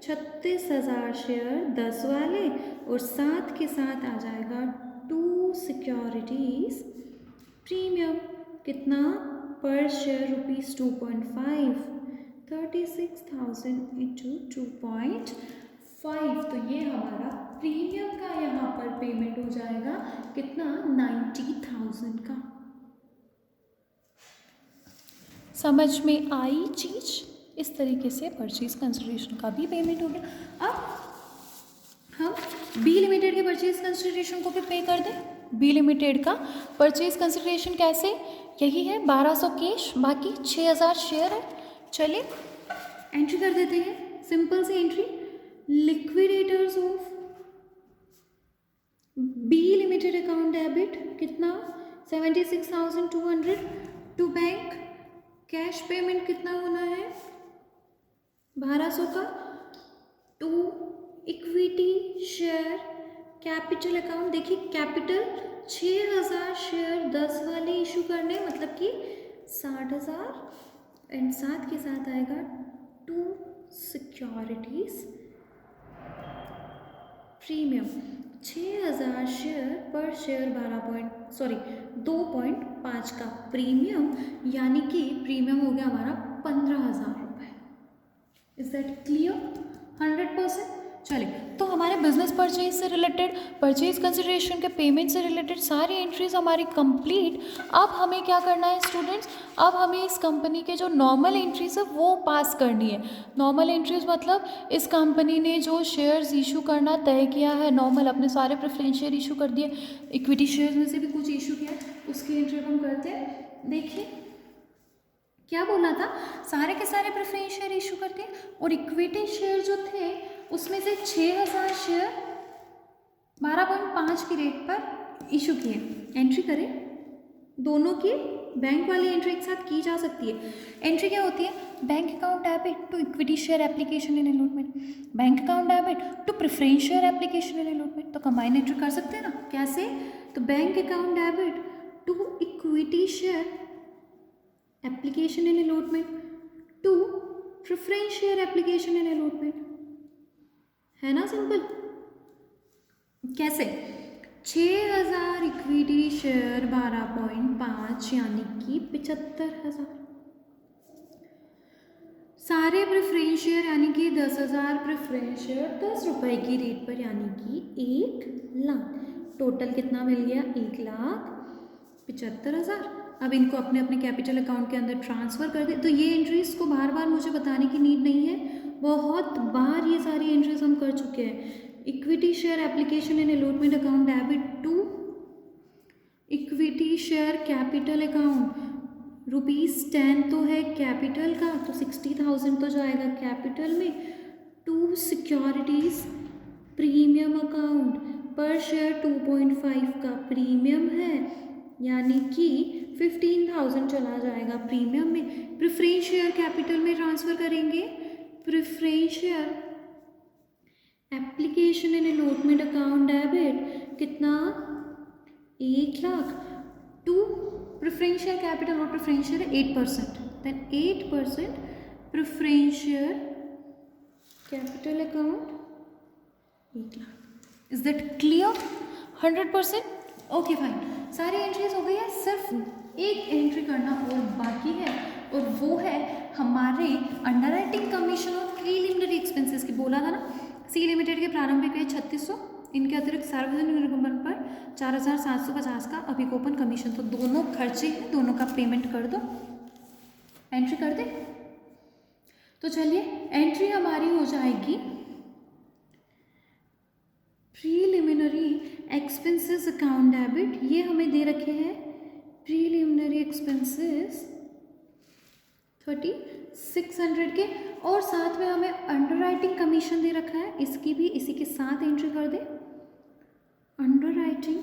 [SPEAKER 1] 36,000 शेयर 10 वाले, और साथ के साथ आ जाएगा 2 सिक्योरिटीज प्रीमियम, कितना पर शेयर ₹2.5, 36,000 इंटू 2.5, तो ये हमारा प्रीमियम का यहाँ पर पेमेंट हो जाएगा कितना, 90,000 का। समझ में आई चीज, इस तरीके से परचेज कंसिडरेशन का भी पेमेंट हो गया। अब हम बी लिमिटेड के परचेज कंसिडरेशन को भी पे कर दें। बी लिमिटेड का परचेज कंसिडरेशन कैसे, यही है 1200 कैश, बाकी 6,000 शेयर है। चलिए एंट्री कर देते हैं, सिंपल सी entry, liquidators of B limited account debit कितना, 76,200 टू बैंक, कैश पेमेंट कितना होना है 1200 का, to equity share capital account, देखिए कैपिटल 6,000 शेयर 10 वाले इशू करने, मतलब कि 60,000, एंड साथ के साथ आएगा 2 सिक्योरिटीज प्रीमियम, 6,000 शेयर पर शेयर 2.5 का प्रीमियम, यानी कि प्रीमियम हो गया हमारा 15,000 रुपये। Is that clear 100%? चलिए, तो हमारे बिजनेस परचेज से रिलेटेड, परचेज कंसिडरेशन के पेमेंट से रिलेटेड सारी एंट्रीज हमारी कंप्लीट। अब हमें क्या करना है स्टूडेंट्स, अब हमें इस कंपनी के जो नॉर्मल एंट्रीज है वो पास करनी है। नॉर्मल एंट्रीज मतलब इस कंपनी ने जो शेयर्स इशू करना तय किया है, नॉर्मल अपने सारे प्रेफरेंस शेयर इशू कर दिए, इक्विटी शेयर में से भी कुछ इशू किया, उसकी एंट्री हम करते हैं। देखिए क्या बोला था, सारे के सारे प्रेफरेंस शेयर इशू करते हैं, और इक्विटी शेयर जो थे उसमें से 6,000 शेयर 12.5 की रेट पर इशू किए। एंट्री करें, दोनों की बैंक वाली एंट्री एक साथ की जा सकती है। एंट्री क्या होती है, bank account debit to equity share application in allotment, bank account debit to preference share application in allotment, तो कंबाइन एंट्री कर सकते हैं ना, कैसे, तो bank account debit to equity share application in allotment to preference share application in allotment, है ना simple. कैसे, 6,000 इक्विटी शेयर 12.5 यानी कि 75,000, सारे प्रेफरेंस शेयर यानी कि 10,000 प्रेफरेंस शेयर 10 रुपए की रेट पर यानी कि 1,00,000, टोटल कितना मिल गया 1,75,000। अब इनको अपने अपने कैपिटल अकाउंट के अंदर ट्रांसफ़र कर दे। तो ये एंट्रीज को बार बार मुझे बताने की नीड नहीं है, बहुत बार ये सारी एंट्रीज हम कर चुके हैं। Equity share application in allotment account debit to equity share capital account, ₹10 तो है कैपिटल का, तो 60,000 तो जाएगा कैपिटल में, टू सिक्योरिटीज प्रीमियम अकाउंट पर शेयर 2.5 का प्रीमियम है, यानी कि 15,000 चला जाएगा प्रीमियम में। प्रेफरेंस शेयर कैपिटल में ट्रांसफ़र करेंगे, preference share application in allotment account debit कितना 1,00,000 टू प्रेफरेंस शेयर कैपिटल, और preference share 8%, then 8% preference share capital account 1,00,000। Is that clear 100%? Okay fine, सारी एंट्रीज हो गई है, सिर्फ एक एंट्री करना और बाकी है, और वो है हमारे अंडरराइटिंग कमीशन और प्रीलिमिनरी एक्सपेंसेस की। बोला था ना, सी लिमिटेड के प्रारंभिक व्यय 3600, इनके अतिरिक्त सार्वजनिक निगमन पर 4,750 का अभिकोपन कमीशन, तो दोनों खर्चे हैं, दोनों का पेमेंट कर दो, एंट्री कर दे। तो चलिए एंट्री हमारी हो जाएगी प्रीलिमिनरी एक्सपेंसेस अकाउंट डेबिट, ये हमें दे रखे हैं प्रीलिमिनरी एक्सपेंसेस 3600 के, और साथ में हमें अंडरराइटिंग कमीशन दे रखा है, इसकी भी इसी के साथ एंट्री कर दे। अंडरराइटिंग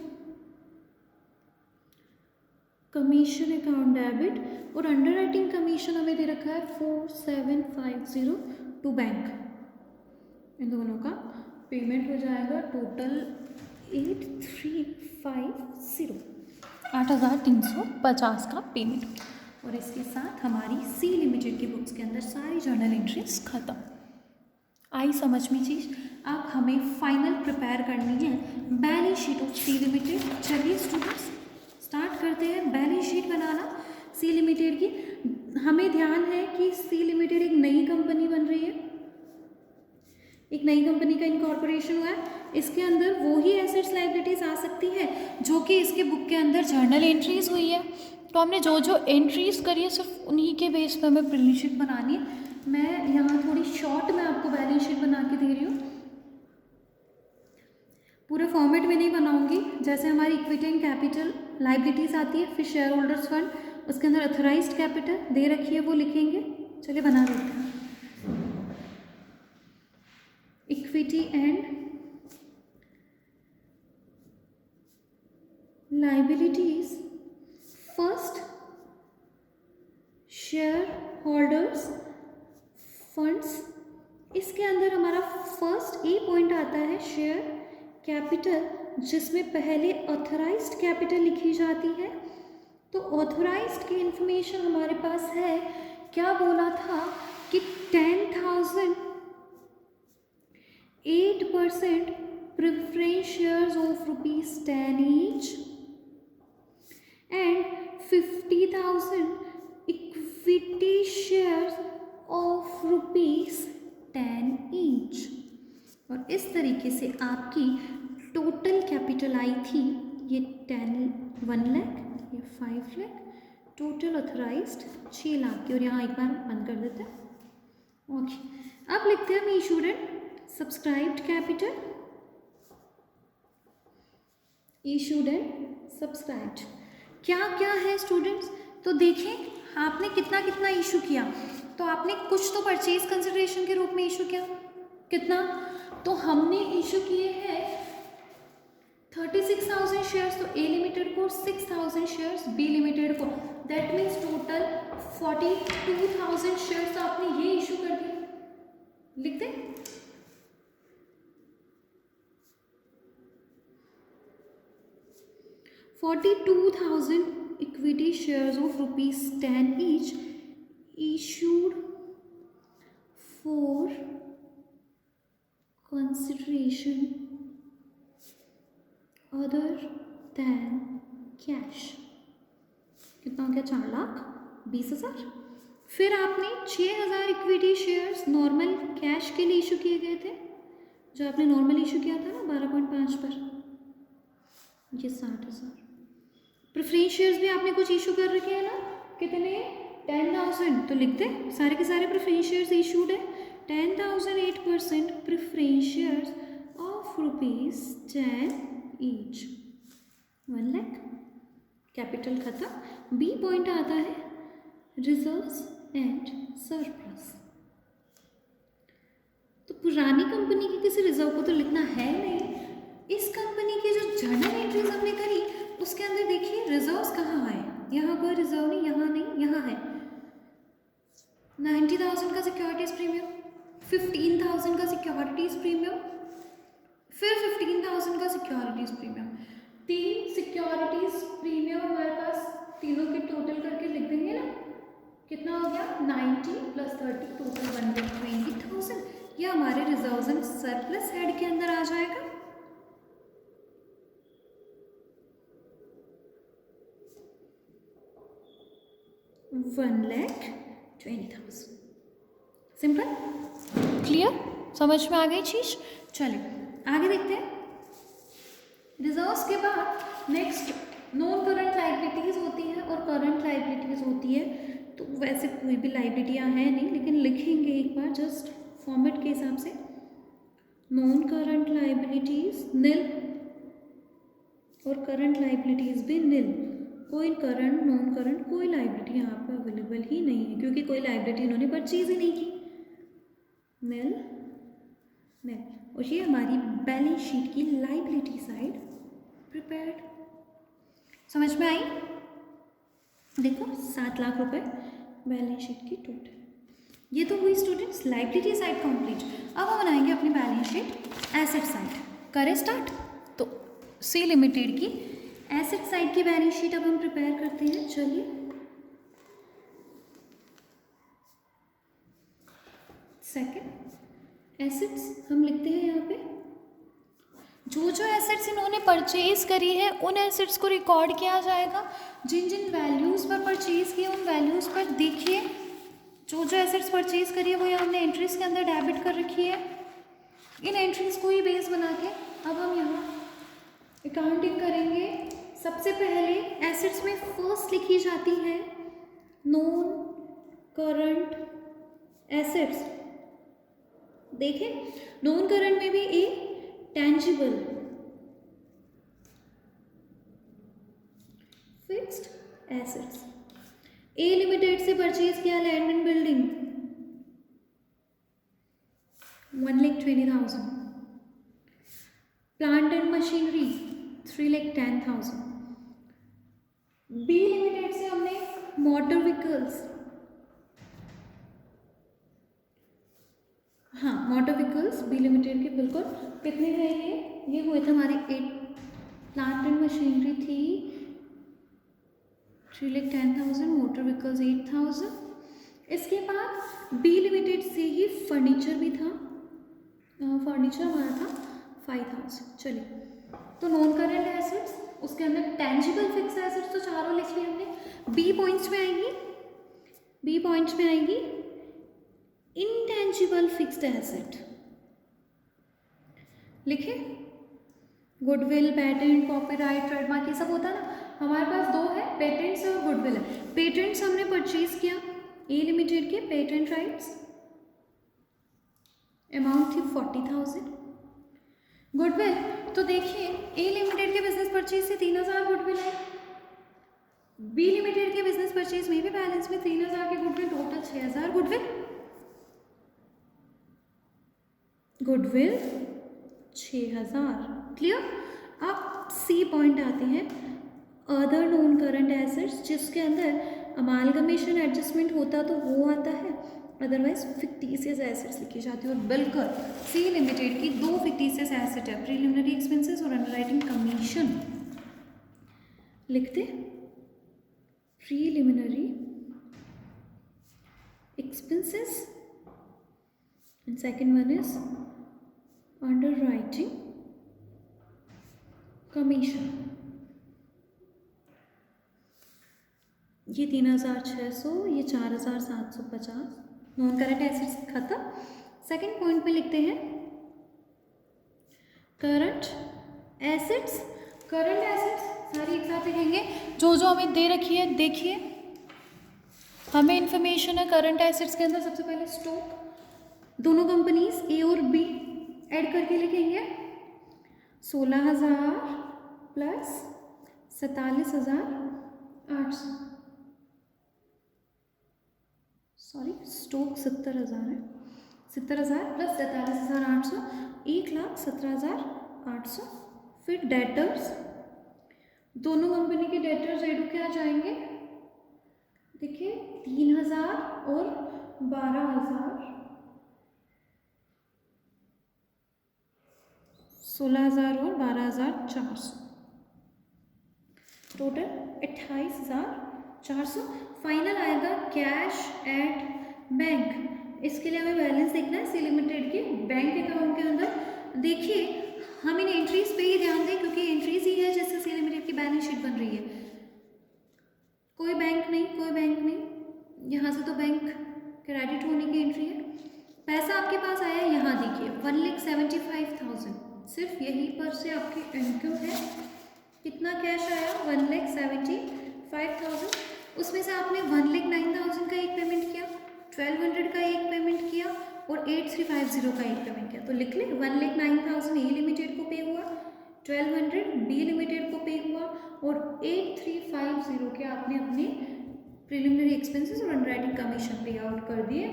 [SPEAKER 1] कमीशन अकाउंट डेबिट, और अंडरराइटिंग कमीशन हमें दे रखा है 4750 टू बैंक। इन दोनों का पेमेंट हो जाएगा टोटल 8350, 8350 का पेमेंट। और इसके साथ हमारी सी लिमिटेड की बुक्स के अंदर सारी जर्नल एंट्रीज खत्म। आई समझ में चीज़? अब हमें फाइनल प्रिपेयर करनी है balance sheet of C limited. चलिए स्टूडेंट्स स्टार्ट करते हैं बैलेंस शीट बनाना सी लिमिटेड की। हमें ध्यान है कि सी लिमिटेड एक नई कंपनी बन रही है, एक नई कंपनी का इनकॉर्पोरेशन हुआ है। इसके अंदर वो ही एसेट्स लायबिलिटीज आ सकती है जो कि इसके बुक के अंदर जर्नल एंट्रीज हुई है। तो हमने जो जो एंट्रीज करी है सिर्फ उन्हीं के बेस पे हमें बैलेंस शीट बनानी है। मैं यहाँ थोड़ी शॉर्ट में आपको बैलेंस शीट बना के दे रही हूँ, पूरे फॉर्मेट में नहीं बनाऊंगी। जैसे हमारी इक्विटी एंड कैपिटल लायबिलिटीज आती है, फिर शेयर होल्डर्स फंड, उसके अंदर अथोराइज्ड कैपिटल दे रखी है, वो लिखेंगे। चलिए बना देते हैं। Equity and liabilities, first share holders funds, इसके अंदर हमारा फर्स्ट ए पॉइंट आता है शेयर कैपिटल, जिसमें पहले ऑथराइज्ड कैपिटल लिखी जाती है। तो ऑथराइज्ड की इंफॉर्मेशन हमारे पास है, क्या बोला था कि 10,000 8% preference shares of ₹10 each and 50,000 equity shares of ₹10 each। और इस तरीके से आपकी टोटल कैपिटल आई थी ये 1 लाख, ये 5 लाख, टोटल ऑथराइज्ड 6 लाख की। और यहाँ एक बार बंद कर देते हैं। ओके, अब लिखते हैं हम issued and subscribed capital, issued and subscribed क्या क्या है स्टूडेंट्स? तो देखें आपने कितना कितना इशू किया। तो आपने कुछ तो परचेज कंसिडरेशन के रूप में इशू किया, कितना? तो हमने इशू किए हैं 36,000 शेयर्स, तो ए लिमिटेड को 6,000 शेयर्स, बी लिमिटेड को, दैट मीन्स टोटल 42,000 शेयर्स आपने ये इशू कर दिया। लिख दें? $42,000 equity shares of ₹10 each issued for consideration other than cash। कितना हो गया? 4,20,000। फिर आपने 6,000 इक्विटी शेयर्स नॉर्मल कैश के लिए इशू किए गए थे, जो आपने नॉर्मल इशू किया था ना 12.5 पर, ये 60,000। प्रेफरेंस शेयर्स भी आपने कुछ इशू कर रखे हैं ना, कितने? 10,000। तो लिख दे सारे के सारे प्रेफरेंस शेयर्स इशूड है 10,000 8% preference shares of ₹10 each, 1 lakh. Capital खत्म। बी पॉइंट आता है रिजर्व्स एंड सरप्लस। तो पुरानी कंपनी की किसी रिजर्व को तो लिखना है नहीं। इस कंपनी की जो जर्नल एंट्रीज हमने करी उसके अंदर देखिए रिजर्व्स कहाँ है, यहाँ कोई रिजर्व नहीं, यहाँ नहीं, यहाँ है 90,000 का सिक्योरिटीज प्रीमियम, 15,000 का सिक्योरिटीज प्रीमियम, फिर 15,000 का सिक्योरिटीज प्रीमियम। 3 सिक्योरिटीज प्रीमियम हमारे पास, तीनों के टोटल करके लिख देंगे ना, कितना हो गया? 90 + 30 टोटल 120,000। ये हमारे रिजर्व्स एंड सरप्लस हेड के अंदर आ जाएगा। $1,20,000। सिंपल, क्लियर, समझ में आ गई चीज? चलिए आगे देखते हैं। रिजर्व्स के बाद नेक्स्ट नॉन करंट लायबिलिटीज होती है और करंट लायबिलिटीज होती है। तो वैसे कोई भी लायबिलिटियाँ हैं नहीं, लेकिन लिखेंगे एक बार जस्ट फॉर्मेट के हिसाब से। नॉन करंट लायबिलिटीज निल और करंट लायबिलिटीज भी निल। कोई करंट नॉन करंट कोई लाइबिलिटी यहाँ पे अवेलेबल ही नहीं है, क्योंकि कोई लाइबिलिटी इन्होंने परचेज ही नहीं की। नील नील। और ये हमारी बैलेंस शीट की लाइबिलिटी साइड प्रिपेयर्ड। समझ में आई? देखो 7 लाख रुपए बैलेंस शीट की टोटल। ये तो हुई स्टूडेंट्स लाइबिलिटी साइड कंप्लीट। अब हम बनाएंगे अपनी बैलेंस शीट एसेट साइड। करें स्टार्ट? तो सी लिमिटेड की एसेट साइड की बैलेंस शीट अब हम प्रिपेयर करते हैं। चलिए सेकंड एसेट्स हम लिखते हैं यहाँ पे। जो एसेट्स इन्होंने परचेज करी है उन एसेट्स को रिकॉर्ड किया जाएगा। जिन जिन वैल्यूज़ पर परचेज किए उन वैल्यूज़ पर देखिए जो एसेट्स परचेज करी है वो यहाँ हमने एंट्रीज के अंदर डेबिट कर रखी है। इन एंट्रीज को ही बेस बना के अब हम यहाँ अकाउंटिंग करेंगे। सबसे पहले एसेट्स में फर्स्ट लिखी जाती है नॉन करंट एसेट्स। देखें नॉन करंट में भी a tangible fixed assets. A limited से परचेज किया land and building 1,20,000। Plant and machinery 3,10,000। B limited से हमने मोटर व्हीकल्स, हाँ मोटर व्हीकल्स बी लिमिटेड के बिल्कुल कितने गए ये हुए थे हमारे 8। प्लांट एंड मशीनरी थी 3,10,000, मोटर व्हीकल्स 8,000। इसके बाद बी लिमिटेड से ही फर्नीचर भी था, फर्नीचर हमारा था 5,000। चलिए तो नॉन करेंट एसेट्स उसके अंदर टेंजिबल फिक्स एसेट्स तो चारों लिख लिए हमने। बी पॉइंट्स में आएंगी, बी पॉइंट्स में आएंगी इंटेंजिबल फिक्स्ड एसेट। लिखे गुडविल, पेटेंट, कॉपीराइट, ट्रेडमार्क ये सब होता है ना। हमारे पास दो है, पेटेंट्स और गुडविल है। पेटेंट्स हमने परचेज किया ए लिमिटेड के पेटेंट राइट्स, अमाउंट थी 40,000। गुडविल तो देखिए ए लिमिटेड के बिजनेस परचेज से 3,000 गुडविल है। बी लिमिटेड के बिजनेस परचेज में भी बैलेंस में 3,000 के goodwill, total 6,000 goodwill. Goodwill 6,000 clear. अब सी पॉइंट आते हैं अदर नॉन करंट एसेट्स, जिसके अंदर अमालगमेशन एडजस्टमेंट होता तो वो आता है, अदरवाइज फिक्टिशियस एसेट्स लिखी जाती है। और बिल्कुल सी लिमिटेड की 2 फिक्टिशियस एसेट है, प्रीलिमिनरी एक्सपेंसेस और अंडरराइटिंग कमीशन। लिखते preliminary expenses and second one is underwriting commission. ये 3,600, ये 4,750 नॉन करंट एसेट्स खत्म। सेकंड पॉइंट पे लिखते हैं करंट एसेट्स। करंट एसेट्स सारी एक साथ लिखेंगे जो हमें दे रखी है। देखिए हमें इंफॉर्मेशन है करंट एसेट्स के अंदर। सबसे पहले स्टॉक, दोनों कंपनीज ए और बी ऐड करके लिखेंगे 16,000 प्लस 47,800। सॉरी स्टॉक 70,000 है, 70,000 प्लस 47,800 1,17,800। फिर डेटर्स, दोनों कंपनी के डेटर्स एड होके आ जाएंगे। देखिए 3,000 और 12,000, 16,000 और 12,400, टोटल 28,400। फाइनल आएगा कैश एट बैंक। इसके लिए हमें बैलेंस देखना है सी लिमिटेड के बैंक अकाउंट के अंदर। देखिए हम इन एंट्रीज पे ही ध्यान दें, क्योंकि एंट्रीज ही है जिससे सी लिमिटेड की बैलेंस शीट बन रही है। कोई बैंक नहीं, कोई बैंक नहीं, यहाँ से तो बैंक क्रेडिट होने की एंट्री है। पैसा आपके पास आया है, यहाँ देखिए 1,75,000, सिर्फ यहीं पर से आपकी इनकम है। कितना कैश आया 1,75,000। उसमें से आपने 1,09,000 का एक पेमेंट किया, 1,200 का एक पेमेंट किया और 8,350 का एक पेमेंट किया। तो लिख ले 1,09,000 ए लिमिटेड को पे हुआ, 1,200 बी लिमिटेड को पे हुआ और 8350 के आपने अपने प्रिलिमिनरी एक्सपेंसेस और अंडरराइटिंग कमीशन पे आउट कर दिए।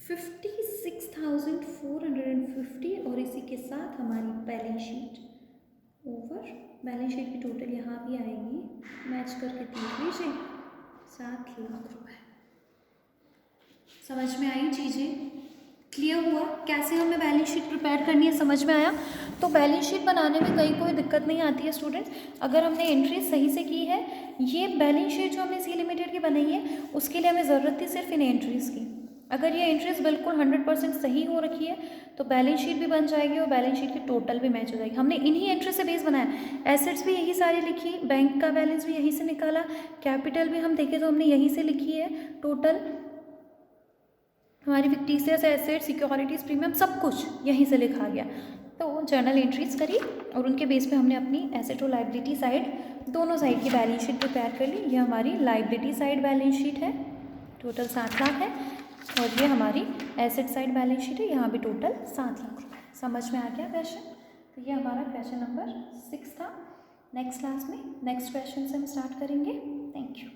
[SPEAKER 1] 56,450 और इसी के साथ हमारी balance sheet over. Balance sheet की टोटल यहाँ भी आएगी, मैच करके देख लीजिए, 7 लाख रुपए। समझ में आई चीज़ें? क्लियर हुआ कैसे हमें बैलेंस शीट प्रिपेयर करनी है? समझ में आया? तो बैलेंस शीट बनाने में कहीं कोई दिक्कत नहीं आती है स्टूडेंट्स, अगर हमने एंट्री सही से की है। ये बैलेंस शीट जो हमने सी लिमिटेड की बनाई है उसके लिए हमें ज़रूरत थी सिर्फ इन एंट्रीज़ की। अगर ये एंट्रीज बिल्कुल 100% सही हो रखी है तो बैलेंस शीट भी बन जाएगी और बैलेंस शीट की टोटल भी मैच हो जाएगी। हमने इन्हीं एंट्री से बेस बनाया, एसेट्स भी यही सारी लिखी, बैंक का बैलेंस भी यहीं से निकाला, कैपिटल भी हम देखें तो हमने यहीं से लिखी है, टोटल हमारी फिक्टिशियस एसेट, सिक्योरिटीज़, प्रीमियम सब कुछ यहीं से लिखा गया। तो जर्नल एंट्रीज करी और उनके बेस पे हमने अपनी एसेट और लाइबिलिटी साइड दोनों साइड की बैलेंस शीट प्रिपेयर कर ली। ये हमारी लाइबिलिटी साइड बैलेंस शीट है, टोटल 7 लाख है, और ये हमारी एसेट साइड बैलेंस शीट है, यहाँ भी टोटल 7 लाख रुपए। समझ में आ गया क्वेश्चन? तो ये हमारा क्वेश्चन नंबर 6 था। नेक्स्ट क्लास में नेक्स्ट क्वेश्चन से हम स्टार्ट करेंगे। Thank you.